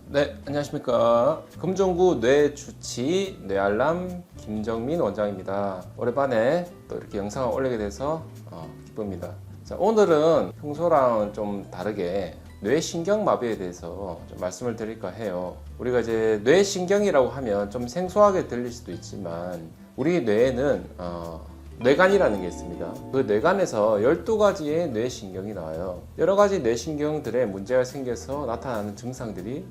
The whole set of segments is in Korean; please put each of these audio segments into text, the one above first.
네, 안녕하십니까. 금종구 뇌주치 뇌알람 김정민 원장입니다. 오랜만에 또 이렇게 영상을 올리게 돼서 기쁩니다. 자, 오늘은 평소랑 좀 다르게 뇌신경마비에 대해서 좀 말씀을 드릴까 해요. 우리가 이제 뇌신경이라고 하면 좀 생소하게 들릴 수도 있지만 우리 뇌에는 뇌관이라는 게 있습니다. 그 뇌관에서 12가지의 뇌신경이 나와요. 여러 가지 뇌신경들에 문제가 생겨서 나타나는 증상들이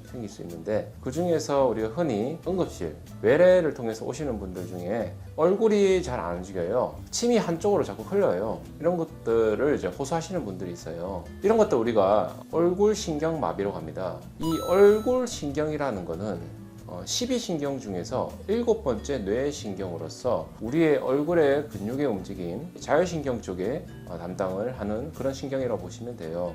생길 수 있는데, 그 중에서 우리가 흔히 응급실, 외래를 통해서 오시는 분들 중에 얼굴이 잘 안 움직여요. 침이 한쪽으로 자꾸 흘러요. 이런 것들을 이제 호소하시는 분들이 있어요. 이런 것들 우리가 얼굴신경마비라고 합니다. 이 얼굴신경이라는 거는 12신경 중에서 7번째 뇌신경으로서 우리의 얼굴의 근육의 움직임, 자율신경 쪽에 담당을 하는 그런 신경이라고 보시면 돼요.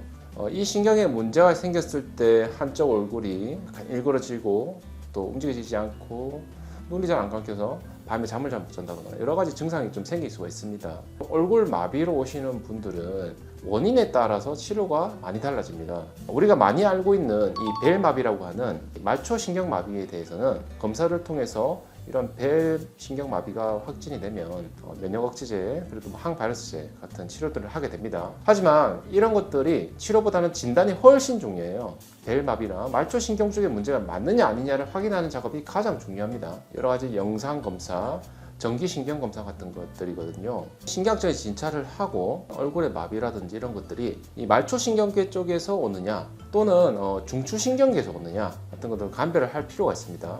이 신경에 문제가 생겼을 때 한쪽 얼굴이 일그러지고 또 움직여지지 않고 눈이 잘 안 감겨서 밤에 잠을 잘 못 잔다거나 여러 가지 증상이 좀 생길 수가 있습니다. 얼굴 마비로 오시는 분들은 원인에 따라서 치료가 많이 달라집니다. 우리가 많이 알고 있는 이 벨마비라고 하는 말초신경마비에 대해서는 검사를 통해서 이런 벨신경마비가 확진이 되면 면역억제제, 그리고 항바이러스제 같은 치료들을 하게 됩니다. 하지만 이런 것들이 치료보다는 진단이 훨씬 중요해요. 벨마비나 말초신경 쪽에 문제가 맞느냐 아니냐를 확인하는 작업이 가장 중요합니다. 여러 가지 영상검사, 정기신경검사 같은 것들이거든요. 신경학적인 진찰을 하고 얼굴의 마비라든지 이런 것들이 이 말초신경계 쪽에서 오느냐 또는 중추신경계에서 오느냐 같은 것들을 감별을 할 필요가 있습니다.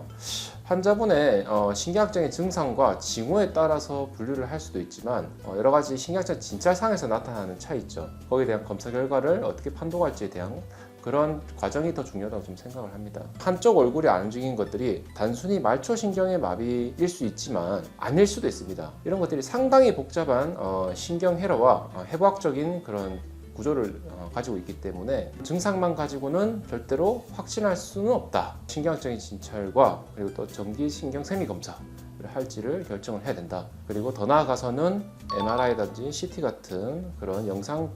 환자분의 신경학적인 증상과 징후에 따라서 분류를 할 수도 있지만 여러 가지 신경학적 진찰상에서 나타나는 차이점, 거기에 대한 검사 결과를 어떻게 판독할지에 대한 그런 과정이 더 중요하다고 좀 생각을 합니다. 한쪽 얼굴이 안 움직인 것들이 단순히 말초신경의 마비일 수 있지만 아닐 수도 있습니다. 이런 것들이 상당히 복잡한 신경회로와 해부학적인 그런 구조를 가지고 있기 때문에 증상만 가지고는 절대로 확신할 수는 없다. 신경학적인 진찰과 그리고 또 정기신경세미검사를 할지를 결정을 해야 된다. 그리고 더 나아가서는 MRI라든지 CT 같은 그런 영상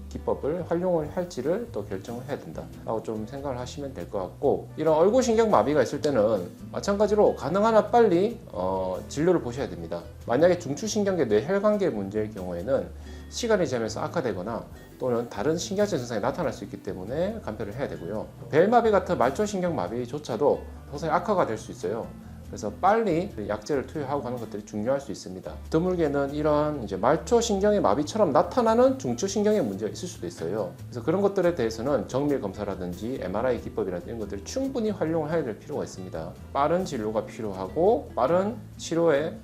기법을 활용을 할지를 또 결정을 해야 된다 라고 좀 생각을 하시면 될 것 같고, 이런 얼굴신경 마비가 있을 때는 마찬가지로 가능한 한 빨리 진료를 보셔야 됩니다. 만약에 중추신경계 뇌혈관계 문제일 경우에는 시간이 지나면서 악화되거나 또는 다른 신경질 증상이 나타날 수 있기 때문에 감별을 해야 되고요. 벨마비 같은 말초신경 마비조차도 서서히 악화가 될 수 있어요. 그래서 빨리 약제를 투여하고 가는 것들이 중요할 수 있습니다. 드물게는 이런 이제 말초신경의 마비처럼 나타나는 중추신경의 문제가 있을 수도 있어요. 그래서 그런 것들에 대해서는 정밀 검사라든지 MRI 기법이라든지 이런 것들을 충분히 활용을 해야 될 필요가 있습니다. 빠른 진료가 필요하고 빠른 치료의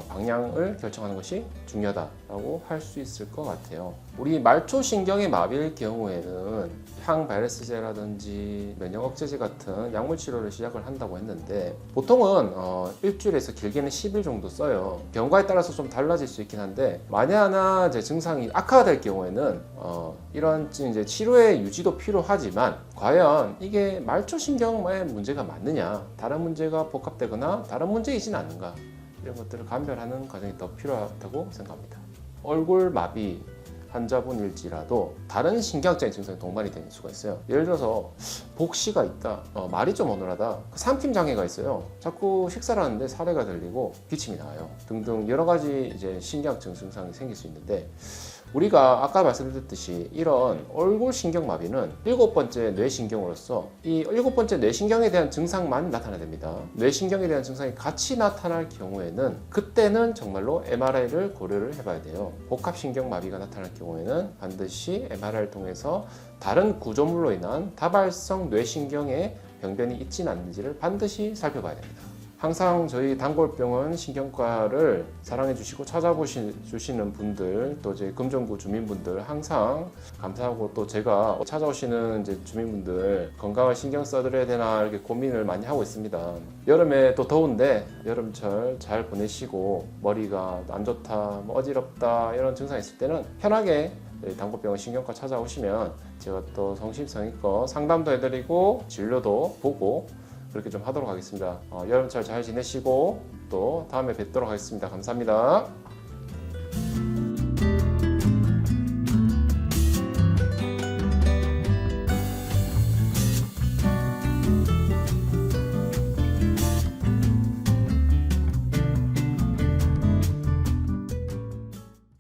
방향을 결정하는 것이 중요하다고 할 수 있을 것 같아요. 우리 말초신경의 마비일 경우에는 항바이러스제라든지 면역억제제 같은 약물 치료를 시작을 한다고 했는데, 보통은 일주일에서 길게는 10일 정도 써요. 경과에 따라서 좀 달라질 수 있긴 한데, 만에 하나 제 증상이 악화가 될 경우에는 이런 이제 치료의 유지도 필요하지만 과연 이게 말초신경의 문제가 맞느냐, 다른 문제가 복합되거나 다른 문제이진 않은가, 이런 것들을 감별하는 과정이 더 필요하다고 생각합니다. 얼굴 마비 환자분일지라도 다른 신경학적인 증상이 동반이 될 수가 있어요. 예를 들어서 복시가 있다, 말이 좀 어눌하다, 삼킴 장애가 있어요. 자꾸 식사를 하는데 사례가 들리고 기침이 나와요 등등 여러 가지 이제 신경학적 증상이 생길 수 있는데, 우리가 아까 말씀드렸듯이 이런 얼굴신경마비는 7번째 뇌신경으로서 이 7번째 뇌신경에 대한 증상만 나타나야 됩니다. 뇌신경에 대한 증상이 같이 나타날 경우에는 그때는 정말로 MRI를 고려를 해봐야 돼요. 복합신경마비가 나타날 경우에는 반드시 MRI를 통해서 다른 구조물로 인한 다발성 뇌신경의 병변이 있지는 않는지를 반드시 살펴봐야 됩니다. 항상 저희 단골병원 신경과를 사랑해 주시고 찾아주시는 분들, 또 이제 금정구 주민분들 항상 감사하고, 또 제가 찾아오시는 이제 주민분들 건강을 신경 써드려야 되나 이렇게 고민을 많이 하고 있습니다. 여름에 또 더운데 여름철 잘 보내시고, 머리가 안 좋다, 뭐 어지럽다 이런 증상이 있을 때는 편하게 단골병원 신경과 찾아오시면 제가 또 성심성의껏 상담도 해드리고 진료도 보고 그렇게 좀 하도록 하겠습니다. 여름철 잘 지내시고 또 다음에 뵙도록 하겠습니다. 감사합니다.